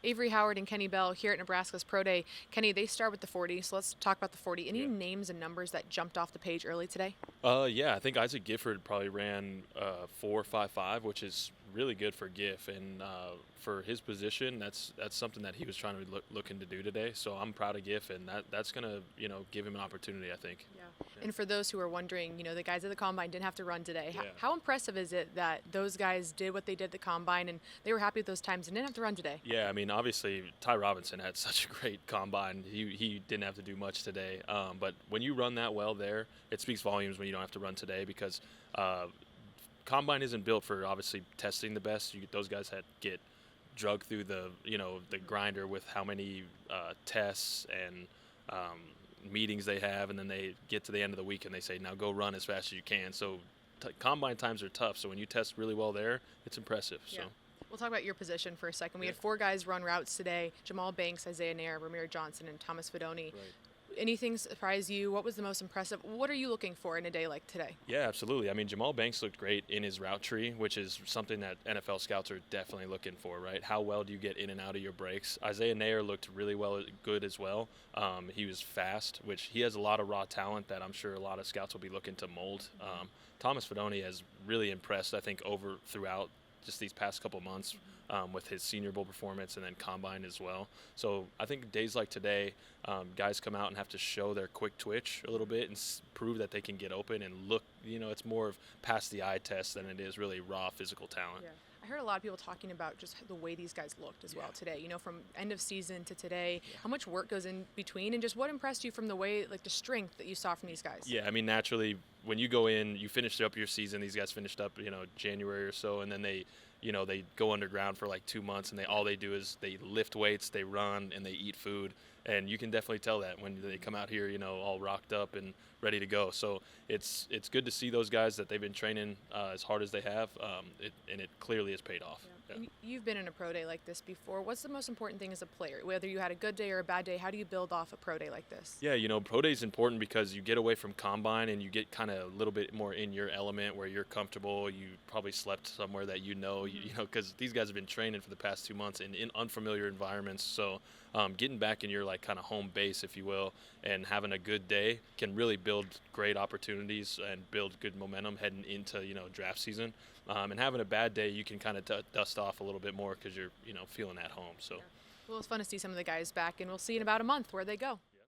Avery Howard and Kenny Bell here at Nebraska's Pro Day. Kenny, they start with the 40, so let's talk about the 40. Any names and numbers that jumped off the page early today? Yeah, I think Isaac Gifford probably ran 4.55, which is really good for Giff, and for his position, that's something that he was trying to looking to do today. So I'm proud of Giff, and that's gonna give him an opportunity, I think. Yeah. And for those who are wondering, the guys at the Combine didn't have to run today. Yeah. How impressive is it that those guys did what they did at the Combine and they were happy with those times and didn't have to run today? Yeah, I mean, obviously Ty Robinson had such a great combine. He didn't have to do much today, but when you run that well there, it speaks volumes when you don't have to run today because combine isn't built for obviously testing the best. Those guys get drugged through the grinder with how many tests and meetings they have, and then they get to the end of the week and they say, now go run as fast as you can. So combine times are tough. So when you test really well there, it's impressive. Yeah. So. We'll talk about your position for a second. We had 4 guys run routes today: Jamal Banks, Isaiah Nair, Ramir Johnson, and Thomas Fedoni. Right. Anything surprise you? What was the most impressive? What are you looking for in a day like today? Yeah, absolutely. I mean, Jamal Banks looked great in his route tree, which is something that NFL scouts are definitely looking for, right? How well do you get in and out of your breaks? Isaiah Nair looked really good as well. He was fast, which he has a lot of raw talent that I'm sure a lot of scouts will be looking to mold. Thomas Fedoni has really impressed, I think, throughout just these past couple months with his Senior Bowl performance and then Combine as well. So I think days like today, guys come out and have to show their quick twitch a little bit and prove that they can get open and look, it's more of past the eye test than it is really raw physical talent. Yeah. I heard a lot of people talking about just the way these guys looked as well today, from end of season to today, how much work goes in between, and just what impressed you from the way, like the strength that you saw from these guys? Yeah, I mean, naturally, when you go in, you finished up your season, these guys finished up, January or so, and then they go underground for like 2 months, and all they do is they lift weights, they run, and they eat food. And you can definitely tell that when they come out here, all rocked up and ready to go. So it's good to see those guys that they've been training as hard as they have, and it clearly has paid off. Yeah. And you've been in a pro day like this before. What's the most important thing as a player? Whether you had a good day or a bad day, how do you build off a pro day like this? Yeah, pro day is important because you get away from combine and you get kind of a little bit more in your element where you're comfortable. You probably slept somewhere that because these guys have been training for the past 2 months in unfamiliar environments. So getting back in your kind of home base, if you will, and having a good day can really build great opportunities and build good momentum heading into draft season. And having a bad day, you can kind of dust off a little bit more because you're feeling at home. So. Yeah. Well, it's fun to see some of the guys back, and we'll see in about a month where they go.